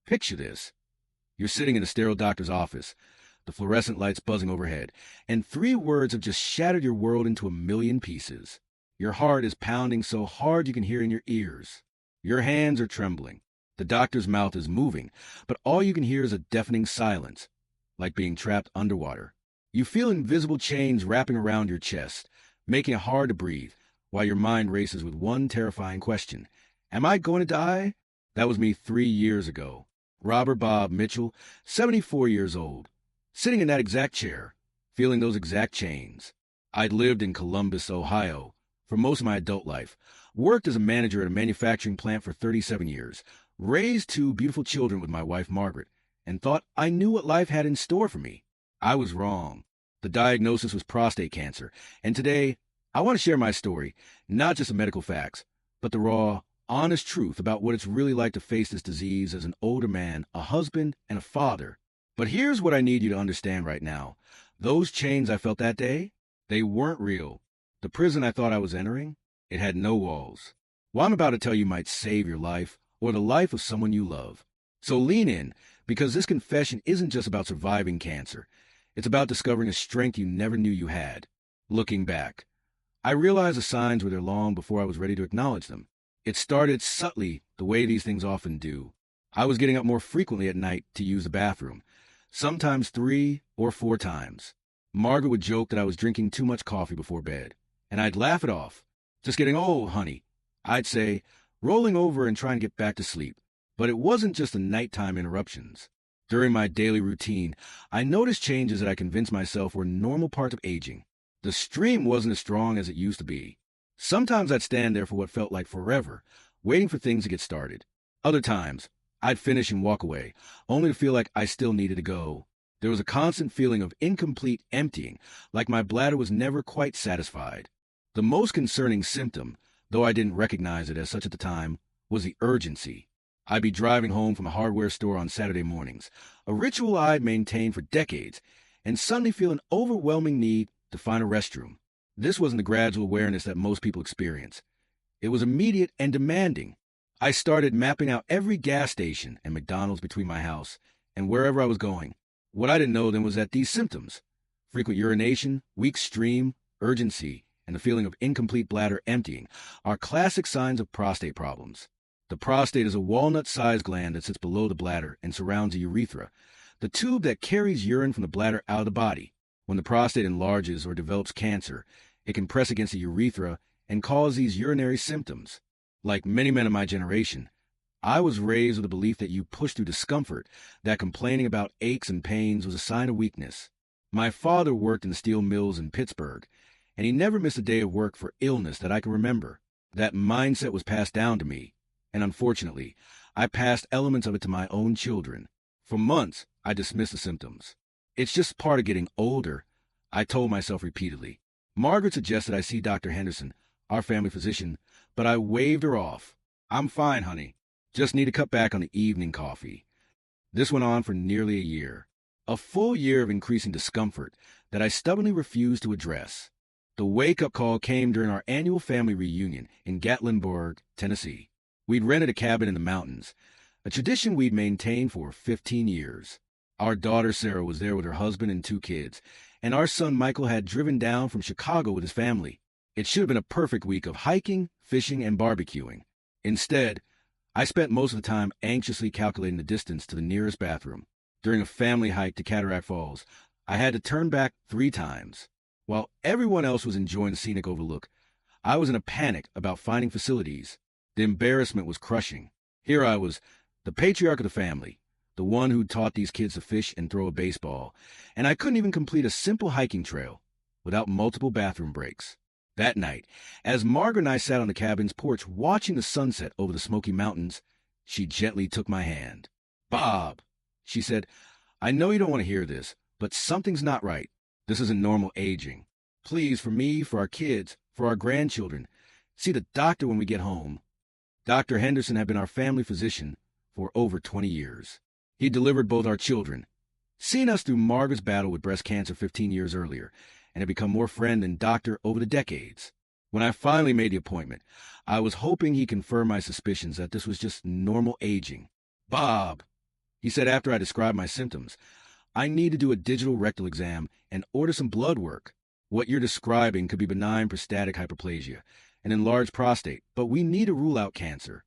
Picture this. You're sitting in a sterile doctor's office, the fluorescent lights buzzing overhead, and three words have just shattered your world into a million pieces. Your heart is pounding so hard you can hear in your ears. Your hands are trembling. The doctor's mouth is moving, but all you can hear is a deafening silence, like being trapped underwater. You feel invisible chains wrapping around your chest, making it hard to breathe, while your mind races with one terrifying question. Am I going to die? That was me 3 years ago. Robert Bob Mitchell, 74 years old, sitting in that exact chair, feeling those exact chains. I'd lived in Columbus, Ohio, for most of my adult life, worked as a manager at a manufacturing plant for 37 years, raised 2 beautiful children with my wife Margaret, and thought I knew what life had in store for me. I was wrong. The diagnosis was prostate cancer, and today I want to share my story, not just the medical facts, but the raw, honest truth about what it's really like to face this disease as an older man, a husband, and a father. But here's what I need you to understand right now. Those chains I felt that day, they weren't real. The prison I thought I was entering, it had no walls. What I'm about to tell you might save your life or the life of someone you love. So lean in, because this confession isn't just about surviving cancer. It's about discovering a strength you never knew you had. Looking back, I realized the signs were there long before I was ready to acknowledge them. It started subtly, the way these things often do. I was getting up more frequently at night to use the bathroom, sometimes 3 or 4 times. Margaret would joke that I was drinking too much coffee before bed, and I'd laugh it off. Just getting old, honey, I'd say, rolling over and trying to get back to sleep. But it wasn't just the nighttime interruptions. During my daily routine, I noticed changes that I convinced myself were normal parts of aging. The stream wasn't as strong as it used to be. Sometimes I'd stand there for what felt like forever, waiting for things to get started. Other times, I'd finish and walk away, only to feel like I still needed to go. There was a constant feeling of incomplete emptying, like my bladder was never quite satisfied. The most concerning symptom, though I didn't recognize it as such at the time, was the urgency. I'd be driving home from a hardware store on Saturday mornings, a ritual I'd maintained for decades, and suddenly feel an overwhelming need to find a restroom. This wasn't the gradual awareness that most people experience. It was immediate and demanding. I started mapping out every gas station and McDonald's between my house and wherever I was going. What I didn't know then was that these symptoms, frequent urination, weak stream, urgency, and the feeling of incomplete bladder emptying, are classic signs of prostate problems. The prostate is a walnut-sized gland that sits below the bladder and surrounds the urethra, the tube that carries urine from the bladder out of the body. When the prostate enlarges or develops cancer, it can press against the urethra and cause these urinary symptoms. Like many men of my generation, I was raised with the belief that you push through discomfort, that complaining about aches and pains was a sign of weakness. My father worked in the steel mills in Pittsburgh, and he never missed a day of work for illness that I can remember. That mindset was passed down to me, and unfortunately, I passed elements of it to my own children. For months, I dismissed the symptoms. It's just part of getting older, I told myself repeatedly. Margaret suggested I see Dr. Henderson, our family physician, but I waved her off. I'm fine, honey. Just need to cut back on the evening coffee. This went on for nearly a year. A full year of increasing discomfort that I stubbornly refused to address. The wake-up call came during our annual family reunion in Gatlinburg, Tennessee. We'd rented a cabin in the mountains, a tradition we'd maintained for 15 years. Our daughter Sarah was there with her husband and 2 kids, and our son Michael had driven down from Chicago with his family. It should have been a perfect week of hiking, fishing, and barbecuing. Instead, I spent most of the time anxiously calculating the distance to the nearest bathroom. During a family hike to Cataract Falls, I had to turn back 3 times. While everyone else was enjoying the scenic overlook, I was in a panic about finding facilities. The embarrassment was crushing. Here I was, the patriarch of the family, the one who taught these kids to fish and throw a baseball, and I couldn't even complete a simple hiking trail without multiple bathroom breaks. That night, as Margaret and I sat on the cabin's porch watching the sunset over the Smoky Mountains, she gently took my hand. "Bob," she said, "I know you don't want to hear this, but something's not right. This isn't normal aging. Please, for me, for our kids, for our grandchildren, see the doctor when we get home." Dr. Henderson had been our family physician for over 20 years. He delivered both our children, seen us through Margaret's battle with breast cancer 15 years earlier, and had become more friend than doctor over the decades. When I finally made the appointment, I was hoping he confirmed my suspicions that this was just normal aging. "Bob," He said after I described my symptoms, I need to do a digital rectal exam and order some blood work. What you're describing could be benign prostatic hyperplasia, an enlarged prostate, but we need to rule out cancer.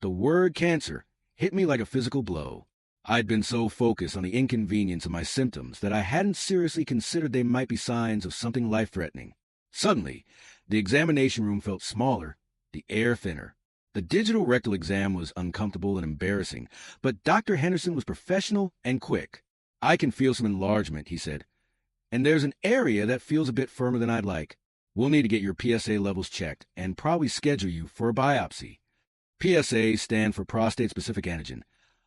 The word cancer hit me like a physical blow. I'd been so focused on the inconvenience of my symptoms that I hadn't seriously considered they might be signs of something life-threatening. Suddenly, the examination room felt smaller, the air thinner. The digital rectal exam was uncomfortable and embarrassing, but Dr. Henderson was professional and quick. I can feel some enlargement, he said, and there's an area that feels a bit firmer than I'd like. We'll need to get your PSA levels checked and probably schedule you for a biopsy. PSA stands for prostate-specific antigen,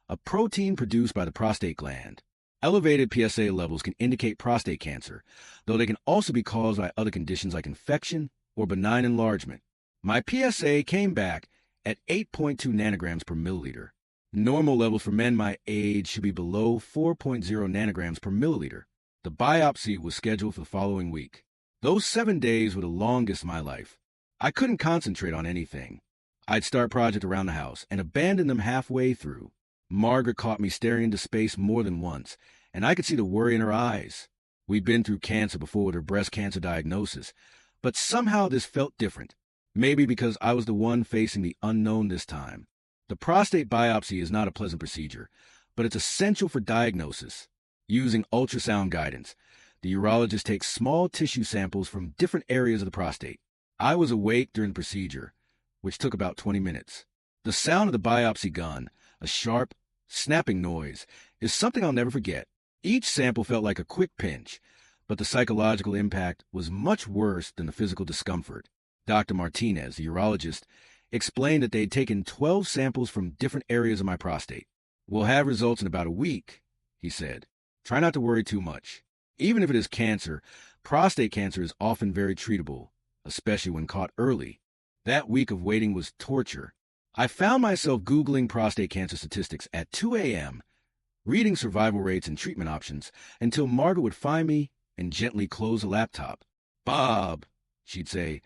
a protein produced by the prostate gland. Elevated PSA levels can indicate prostate cancer, though they can also be caused by other conditions like infection or benign enlargement. My PSA came back at 8.2 nanograms per milliliter. Normal levels for men my age should be below 4.0 nanograms per milliliter. The biopsy was scheduled for the following week. Those 7 days were the longest of my life. I couldn't concentrate on anything. I'd start projects around the house and abandon them halfway through. Margaret caught me staring into space more than once, and I could see the worry in her eyes. We'd been through cancer before with her breast cancer diagnosis, but somehow this felt different. Maybe because I was the one facing the unknown this time. The prostate biopsy is not a pleasant procedure, but it's essential for diagnosis. Using ultrasound guidance, the urologist takes small tissue samples from different areas of the prostate. I was awake during the procedure, which took about 20 minutes. The sound of the biopsy gun, a sharp, snapping noise, is something I'll never forget. Each sample felt like a quick pinch, but the psychological impact was much worse than the physical discomfort. Dr. Martinez, the urologist, explained that they had taken 12 samples from different areas of my prostate. We'll have results in about a week, he said. Try not to worry too much. Even if it is cancer, prostate cancer is often very treatable, especially when caught early. That week of waiting was torture. I found myself Googling prostate cancer statistics at 2 a.m., reading survival rates and treatment options until Margaret would find me and gently close the laptop. "Bob," she'd say,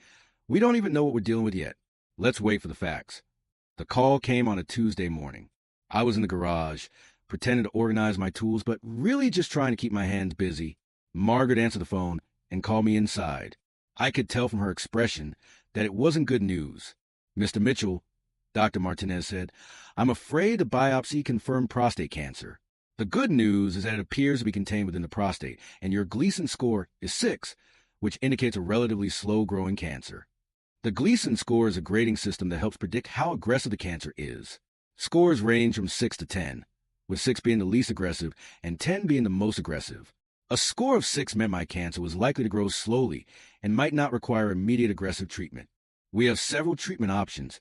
"we don't even know what we're dealing with yet. Let's wait for the facts." The call came on a Tuesday morning. I was in the garage, pretending to organize my tools, but really just trying to keep my hands busy. Margaret answered the phone and called me inside. I could tell from her expression that it wasn't good news. "Mr. Mitchell," Dr. Martinez said, "I'm afraid the biopsy confirmed prostate cancer. The good news is that it appears to be contained within the prostate, and your Gleason score is 6, which indicates a relatively slow-growing cancer." The Gleason score is a grading system that helps predict how aggressive the cancer is. Scores range from 6 to 10, with 6 being the least aggressive and 10 being the most aggressive. A score of 6 meant my cancer was likely to grow slowly and might not require immediate aggressive treatment. "We have several treatment options,"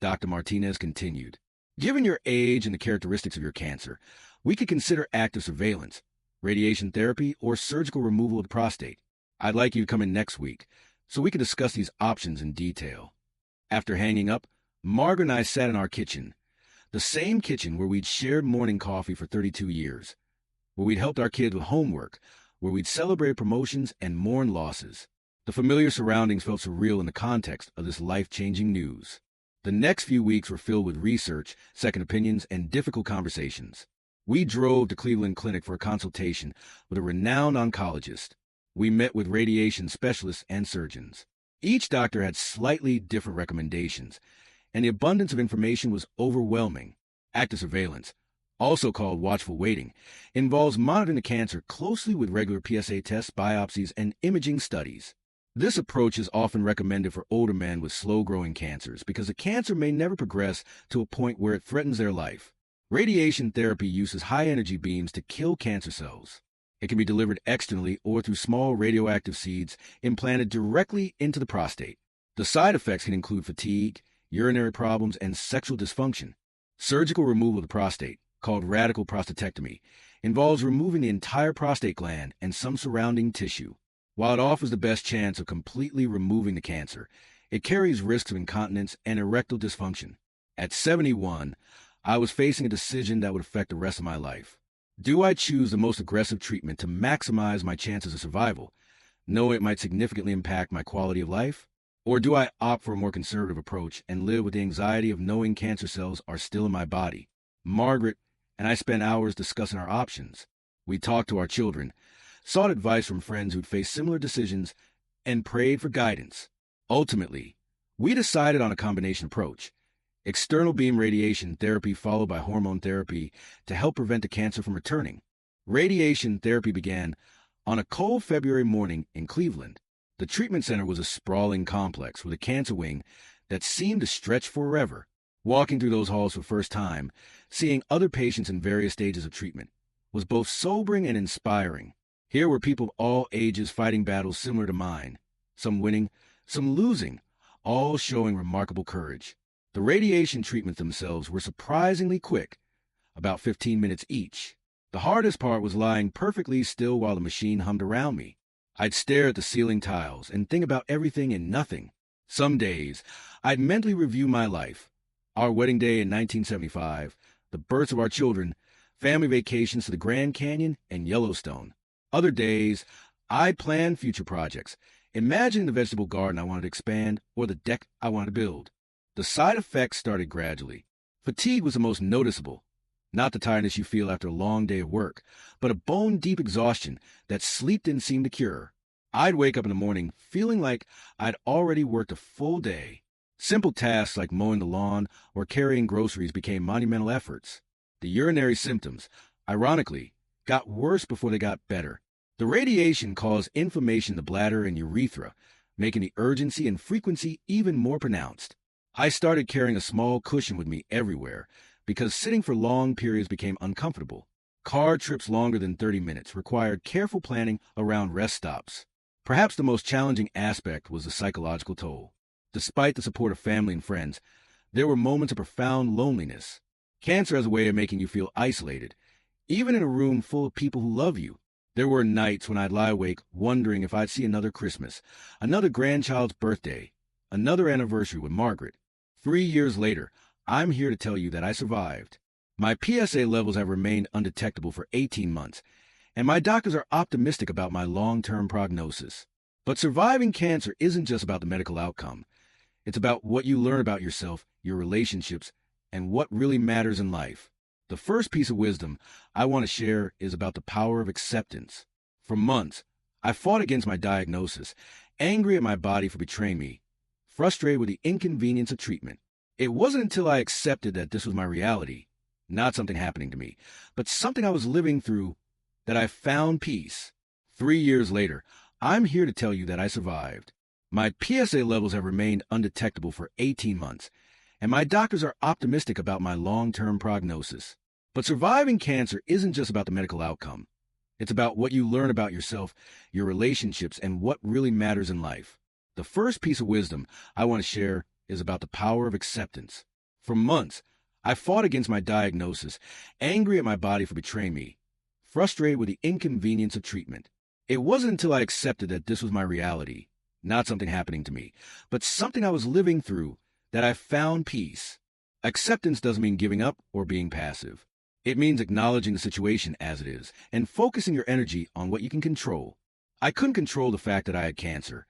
Dr. Martinez continued. "Given your age and the characteristics of your cancer, we could consider active surveillance, radiation therapy, or surgical removal of the prostate. I'd like you to come in next week so we can discuss these options in detail." After hanging up, Margaret and I sat in our kitchen, the same kitchen where we'd shared morning coffee for 32 years, where we'd helped our kids with homework, where we'd celebrated promotions and mourned losses. The familiar surroundings felt surreal in the context of this life-changing news. The next few weeks were filled with research, second opinions, and difficult conversations. We drove to Cleveland Clinic for a consultation with a renowned oncologist. We met with radiation specialists and surgeons. Each doctor had slightly different recommendations, and the abundance of information was overwhelming. Active surveillance, also called watchful waiting, involves monitoring the cancer closely with regular PSA tests, biopsies, and imaging studies. This approach is often recommended for older men with slow-growing cancers because the cancer may never progress to a point where it threatens their life. Radiation therapy uses high-energy beams to kill cancer cells. It can be delivered externally or through small radioactive seeds implanted directly into the prostate. The side effects can include fatigue, urinary problems, and sexual dysfunction. Surgical removal of the prostate, called radical prostatectomy, involves removing the entire prostate gland and some surrounding tissue. While it offers the best chance of completely removing the cancer, it carries risks of incontinence and erectile dysfunction. At 71, I was facing a decision that would affect the rest of my life. Do I choose the most aggressive treatment to maximize my chances of survival, knowing it might significantly impact my quality of life? Or do I opt for a more conservative approach and live with the anxiety of knowing cancer cells are still in my body? Margaret and I spent hours discussing our options. We talked to our children, sought advice from friends who'd faced similar decisions, and prayed for guidance. Ultimately, we decided on a combination approach: external beam radiation therapy followed by hormone therapy to help prevent the cancer from returning. Radiation therapy began on a cold February morning in Cleveland. The treatment center was a sprawling complex with a cancer wing that seemed to stretch forever. Walking through those halls for the first time, seeing other patients in various stages of treatment, was both sobering and inspiring. Here were people of all ages fighting battles similar to mine, some winning, some losing, all showing remarkable courage. The radiation treatments themselves were surprisingly quick, about 15 minutes each. The hardest part was lying perfectly still while the machine hummed around me. I'd stare at the ceiling tiles and think about everything and nothing. Some days, I'd mentally review my life: our wedding day in 1975, the births of our children, family vacations to the Grand Canyon and Yellowstone. Other days, I'd plan future projects, imagining the vegetable garden I wanted to expand or the deck I wanted to build. The side effects started gradually. Fatigue was the most noticeable. Not the tiredness you feel after a long day of work, but a bone-deep exhaustion that sleep didn't seem to cure. I'd wake up in the morning feeling like I'd already worked a full day. Simple tasks like mowing the lawn or carrying groceries became monumental efforts. The urinary symptoms, ironically, got worse before they got better. The radiation caused inflammation in the bladder and urethra, making the urgency and frequency even more pronounced. I started carrying a small cushion with me everywhere, because sitting for long periods became uncomfortable. Car trips longer than 30 minutes required careful planning around rest stops. Perhaps the most challenging aspect was the psychological toll. Despite the support of family and friends, there were moments of profound loneliness. Cancer has a way of making you feel isolated, even in a room full of people who love you. There were nights when I'd lie awake wondering if I'd see another Christmas, another grandchild's birthday, another anniversary with Margaret. 3 years later, I'm here to tell you that I survived. My PSA levels have remained undetectable for 18 months, and my doctors are optimistic about my long-term prognosis. But surviving cancer isn't just about the medical outcome. It's about what you learn about yourself, your relationships, and what really matters in life. The first piece of wisdom I want to share is about the power of acceptance. For months, I fought against my diagnosis, angry at my body for betraying me, frustrated with the inconvenience of treatment. It wasn't until I accepted that this was my reality, not something happening to me, but something I was living through, that I found peace. 3 years later, I'm here to tell you that I survived. My PSA levels have remained undetectable for 18 months, and my doctors are optimistic about my long-term prognosis. But surviving cancer isn't just about the medical outcome. It's about what you learn about yourself, your relationships, and what really matters in life. The first piece of wisdom I want to share is about the power of acceptance. For months, I fought against my diagnosis, angry at my body for betraying me, frustrated with the inconvenience of treatment. It wasn't until I accepted that this was my reality, not something happening to me, but something I was living through, that I found peace. Acceptance doesn't mean giving up or being passive. It means acknowledging the situation as it is and focusing your energy on what you can control. I couldn't control the fact that I had cancer,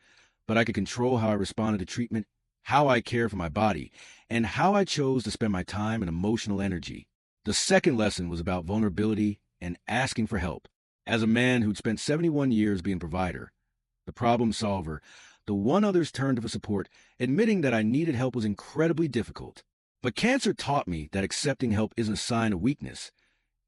but I could control how I responded to treatment, how I cared for my body, and how I chose to spend my time and emotional energy. The second lesson was about vulnerability and asking for help. As a man who'd spent 71 years being a provider, the problem solver, the one others turned to for support, admitting that I needed help was incredibly difficult. But cancer taught me that accepting help isn't a sign of weakness.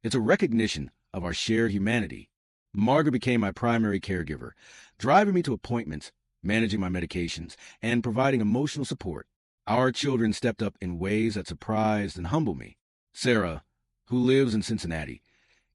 It's a recognition of our shared humanity. Margaret became my primary caregiver, driving me to appointments, managing my medications, and providing emotional support. Our children stepped up in ways that surprised and humbled me. Sarah, who lives in Cincinnati,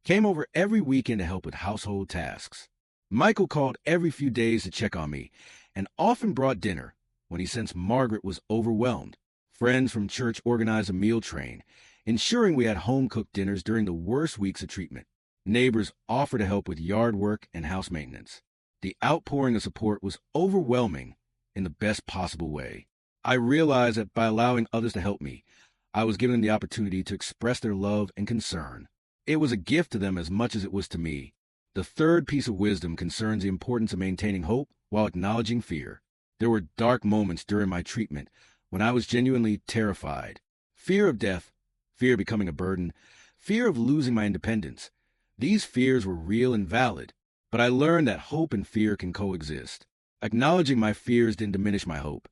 came over every weekend to help with household tasks. Michael called every few days to check on me, and often brought dinner when he sensed Margaret was overwhelmed. Friends from church organized a meal train, ensuring we had home-cooked dinners during the worst weeks of treatment. Neighbors offered to help with yard work and house maintenance. The outpouring of support was overwhelming in the best possible way. I realized that by allowing others to help me, I was giving them the opportunity to express their love and concern. It was a gift to them as much as it was to me. The third piece of wisdom concerns the importance of maintaining hope while acknowledging fear. There were dark moments during my treatment when I was genuinely terrified. Fear of death, fear of becoming a burden, fear of losing my independence. These fears were real and valid, but I learned that hope and fear can coexist. Acknowledging my fears didn't diminish my hope.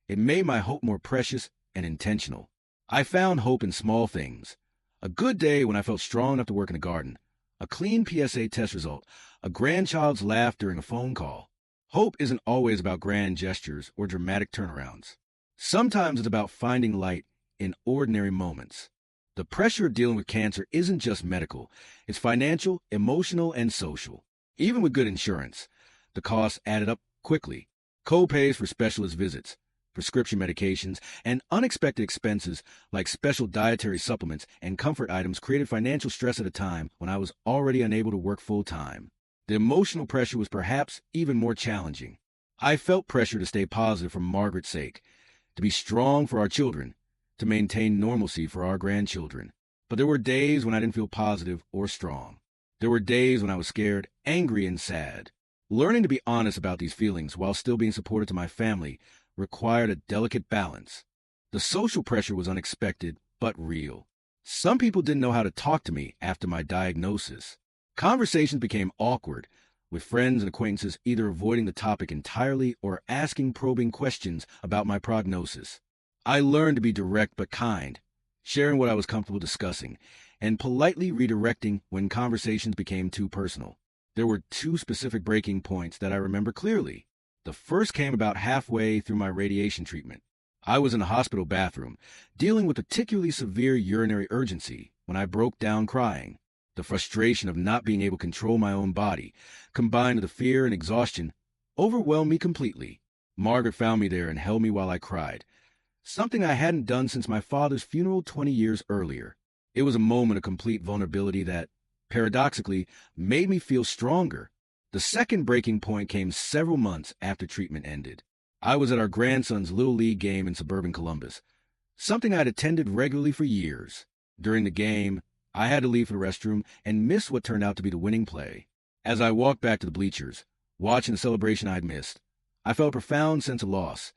It made my hope more precious and intentional. I found hope in small things. A good day when I felt strong enough to work in the garden, a clean PSA test result, a grandchild's laugh during a phone call. Hope isn't always about grand gestures or dramatic turnarounds. Sometimes it's about finding light in ordinary moments. The pressure of dealing with cancer isn't just medical. It's financial, emotional, and social. Even with good insurance, the costs added up quickly. Co-pays for specialist visits, prescription medications, and unexpected expenses like special dietary supplements and comfort items created financial stress at a time when I was already unable to work full-time. The emotional pressure was perhaps even more challenging. I felt pressure to stay positive for Margaret's sake, to be strong for our children, to maintain normalcy for our grandchildren. But there were days when I didn't feel positive or strong. There were days when I was scared, angry, and sad. Learning to be honest about these feelings while still being supportive to my family required a delicate balance. The social pressure was unexpected, but real. Some people didn't know how to talk to me after my diagnosis. Conversations became awkward, with friends and acquaintances either avoiding the topic entirely or asking probing questions about my prognosis. I learned to be direct but kind, sharing what I was comfortable discussing, and politely redirecting when conversations became too personal. There were two specific breaking points that I remember clearly. The first came about halfway through my radiation treatment. I was in a hospital bathroom, dealing with particularly severe urinary urgency, when I broke down crying. The frustration of not being able to control my own body, combined with the fear and exhaustion, overwhelmed me completely. Margaret found me there and held me while I cried, something I hadn't done since my father's funeral 20 years earlier. It was a moment of complete vulnerability that, paradoxically, made me feel stronger. The second breaking point came several months after treatment ended. I was at our grandson's Little League game in suburban Columbus, something I'd attended regularly for years. During the game, I had to leave for the restroom and miss what turned out to be the winning play. As I walked back to the bleachers, watching the celebration I'd missed, I felt a profound sense of loss,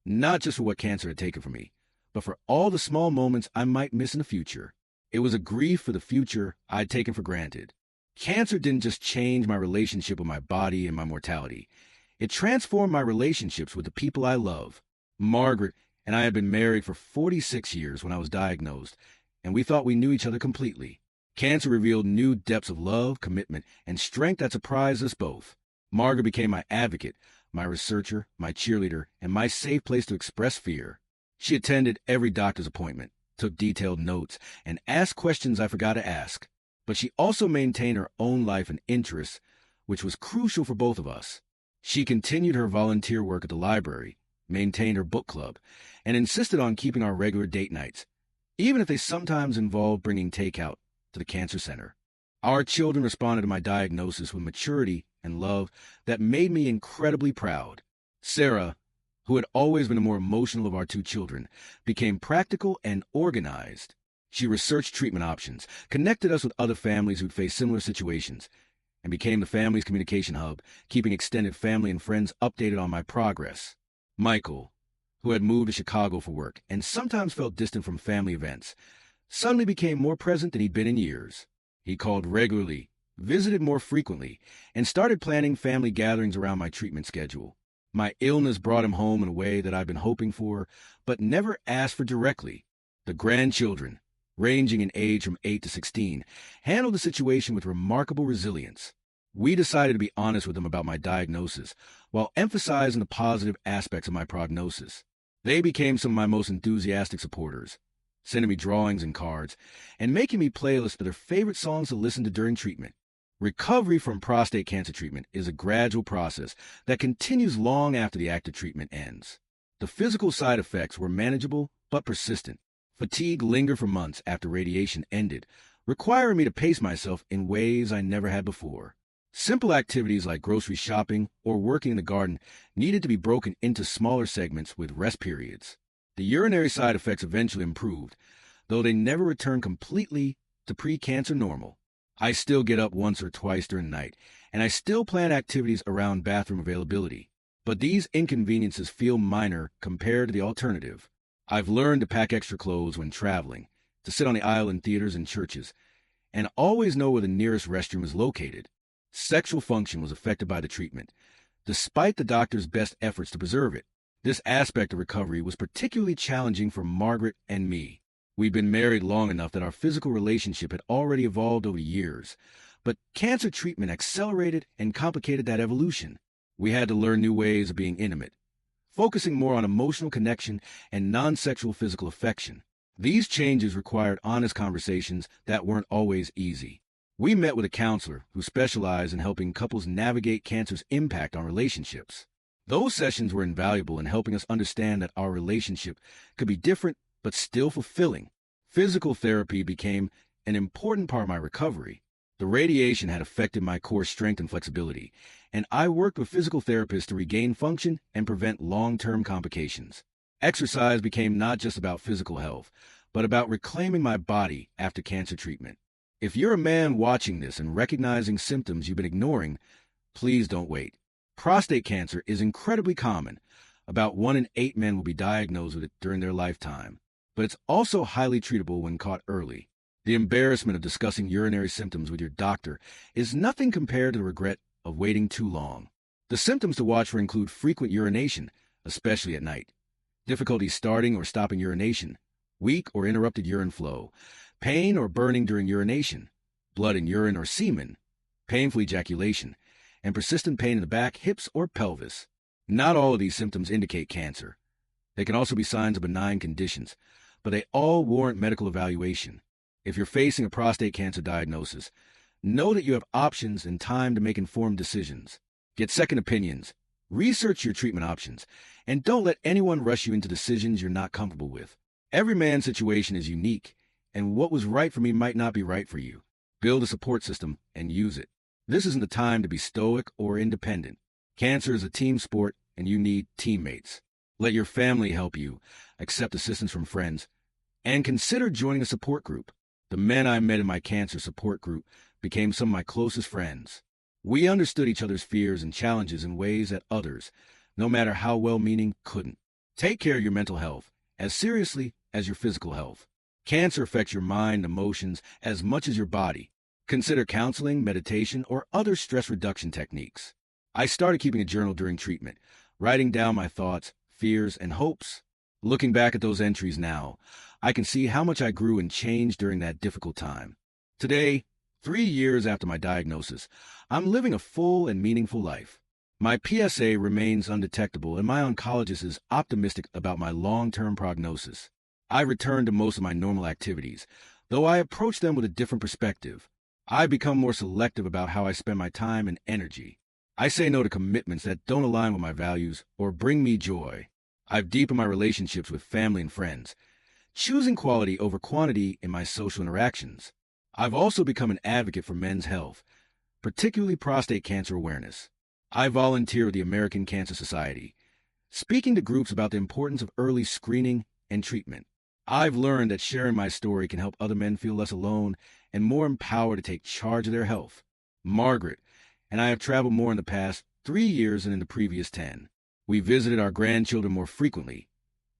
not just for what cancer had taken from me, but for all the small moments I might miss in the future. It was a grief for the future I'd taken for granted. Cancer didn't just change my relationship with my body and my mortality. It transformed my relationships with the people I love. Margaret and I had been married for 46 years when I was diagnosed, and we thought we knew each other completely. Cancer revealed new depths of love, commitment, and strength that surprised us both. Margaret became my advocate, my researcher, my cheerleader, and my safe place to express fear. She attended every doctor's appointment, took detailed notes, and asked questions I forgot to ask. But she also maintained her own life and interests, which was crucial for both of us. She continued her volunteer work at the library, maintained her book club, and insisted on keeping our regular date nights, even if they sometimes involved bringing takeout to the cancer center. Our children responded to my diagnosis with maturity and love that made me incredibly proud. Sarah, who had always been the more emotional of our two children, became practical and organized. She researched treatment options, connected us with other families who'd faced similar situations, and became the family's communication hub, keeping extended family and friends updated on my progress. Michael, who had moved to Chicago for work and sometimes felt distant from family events, suddenly became more present than he'd been in years. He called regularly, visited more frequently, and started planning family gatherings around my treatment schedule. My illness brought him home in a way that I'd been hoping for, but never asked for directly. The grandchildren, ranging in age from 8 to 16, handled the situation with remarkable resilience. We decided to be honest with them about my diagnosis, while emphasizing the positive aspects of my prognosis. They became some of my most enthusiastic supporters, sending me drawings and cards, and making me playlists of their favorite songs to listen to during treatment. Recovery from prostate cancer treatment is a gradual process that continues long after the active treatment ends. The physical side effects were manageable but persistent. Fatigue lingered for months after radiation ended, requiring me to pace myself in ways I never had before. Simple activities like grocery shopping or working in the garden needed to be broken into smaller segments with rest periods. The urinary side effects eventually improved, though they never returned completely to pre-cancer normal. I still get up once or twice during the night, and I still plan activities around bathroom availability. But these inconveniences feel minor compared to the alternative. I've learned to pack extra clothes when traveling, to sit on the aisle in theaters and churches, and always know where the nearest restroom is located. Sexual function was affected by the treatment, despite the doctor's best efforts to preserve it. This aspect of recovery was particularly challenging for Margaret and me. We'd been married long enough that our physical relationship had already evolved over years, but cancer treatment accelerated and complicated that evolution. We had to learn new ways of being intimate, focusing more on emotional connection and non-sexual physical affection. These changes required honest conversations that weren't always easy. We met with a counselor who specialized in helping couples navigate cancer's impact on relationships. Those sessions were invaluable in helping us understand that our relationship could be different but still fulfilling. Physical therapy became an important part of my recovery. The radiation had affected my core strength and flexibility, and I worked with physical therapists to regain function and prevent long-term complications. Exercise became not just about physical health, but about reclaiming my body after cancer treatment. If you're a man watching this and recognizing symptoms you've been ignoring, please don't wait. Prostate cancer is incredibly common. About 1 in 8 men will be diagnosed with it during their lifetime, but it's also highly treatable when caught early. The embarrassment of discussing urinary symptoms with your doctor is nothing compared to the regret of waiting too long. The symptoms to watch for include frequent urination, especially at night, difficulty starting or stopping urination, weak or interrupted urine flow, pain or burning during urination, blood in urine or semen, painful ejaculation, and persistent pain in the back, hips, or pelvis. Not all of these symptoms indicate cancer. They can also be signs of benign conditions, but they all warrant medical evaluation. If you're facing a prostate cancer diagnosis, know that you have options and time to make informed decisions. Get second opinions, research your treatment options, and don't let anyone rush you into decisions you're not comfortable with. Every man's situation is unique, and what was right for me might not be right for you. Build a support system and use it. This isn't the time to be stoic or independent. Cancer is a team sport, and you need teammates. Let your family help you, accept assistance from friends, and consider joining a support group. The men I met in my cancer support group became some of my closest friends. We understood each other's fears and challenges in ways that others, no matter how well-meaning, couldn't. Take care of your mental health as seriously as your physical health. Cancer affects your mind and emotions as much as your body. Consider counseling, meditation, or other stress reduction techniques. I started keeping a journal during treatment, writing down my thoughts, fears, and hopes. Looking back at those entries now, I can see how much I grew and changed during that difficult time. Today, 3 years after my diagnosis, I'm living a full and meaningful life. My PSA remains undetectable, and my oncologist is optimistic about my long-term prognosis. I returned to most of my normal activities, though I approach them with a different perspective. I've become more selective about how I spend my time and energy. I say no to commitments that don't align with my values or bring me joy. I've deepened my relationships with family and friends, choosing quality over quantity in my social interactions. I've also become an advocate for men's health, particularly prostate cancer awareness. I volunteer with the American Cancer Society, speaking to groups about the importance of early screening and treatment. I've learned that sharing my story can help other men feel less alone and more empowered to take charge of their health. Margaret and I have traveled more in the past 3 years than in the previous 10. We visited our grandchildren more frequently,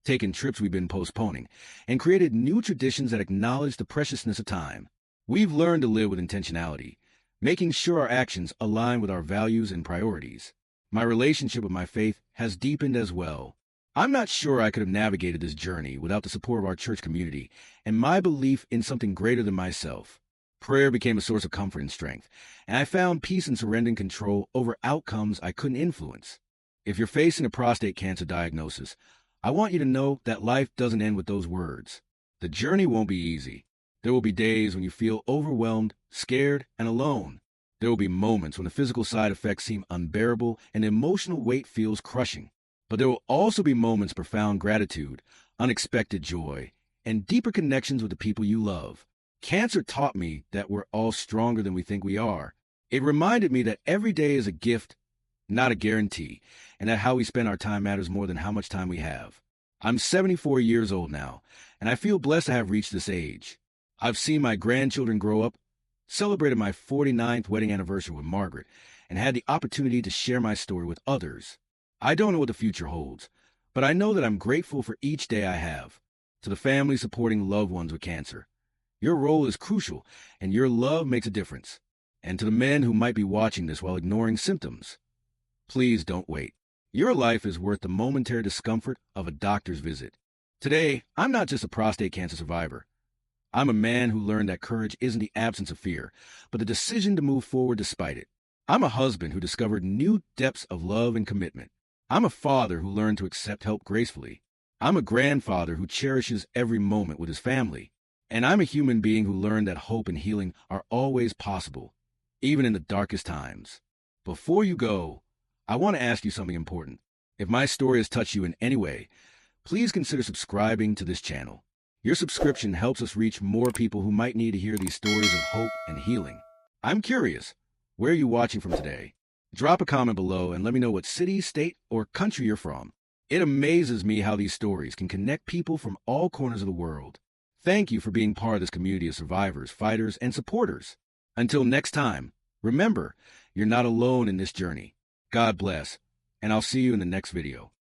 taken trips we've been postponing, and created new traditions that acknowledge the preciousness of time. We've learned to live with intentionality, making sure our actions align with our values and priorities. My relationship with my faith has deepened as well. I'm not sure I could have navigated this journey without the support of our church community and my belief in something greater than myself. Prayer became a source of comfort and strength, and I found peace in surrendering control over outcomes I couldn't influence. If you're facing a prostate cancer diagnosis, I want you to know that life doesn't end with those words. The journey won't be easy. There will be days when you feel overwhelmed, scared, and alone. There will be moments when the physical side effects seem unbearable and the emotional weight feels crushing. But there will also be moments of profound gratitude, unexpected joy, and deeper connections with the people you love. Cancer taught me that we're all stronger than we think we are. It reminded me that every day is a gift, not a guarantee, and that how we spend our time matters more than how much time we have. I'm 74 years old now, and I feel blessed to have reached this age. I've seen my grandchildren grow up, celebrated my 49th wedding anniversary with Margaret, and had the opportunity to share my story with others. I don't know what the future holds, but I know that I'm grateful for each day I have. To the family supporting loved ones with cancer, Your role is crucial, and your love makes a difference. And to the men who might be watching this while ignoring symptoms, please don't wait. Your life is worth the momentary discomfort of a doctor's visit. Today, I'm not just a prostate cancer survivor. I'm a man who learned that courage isn't the absence of fear, but the decision to move forward despite it. I'm a husband who discovered new depths of love and commitment. I'm a father who learned to accept help gracefully. I'm a grandfather who cherishes every moment with his family. And I'm a human being who learned that hope and healing are always possible, even in the darkest times. Before you go, I want to ask you something important. If my story has touched you in any way, please consider subscribing to this channel. Your subscription helps us reach more people who might need to hear these stories of hope and healing. I'm curious, where are you watching from today? Drop a comment below and let me know what city, state, or country you're from. It amazes me how these stories can connect people from all corners of the world. Thank you for being part of this community of survivors, fighters, and supporters. Until next time, remember, you're not alone in this journey. God bless, and I'll see you in the next video.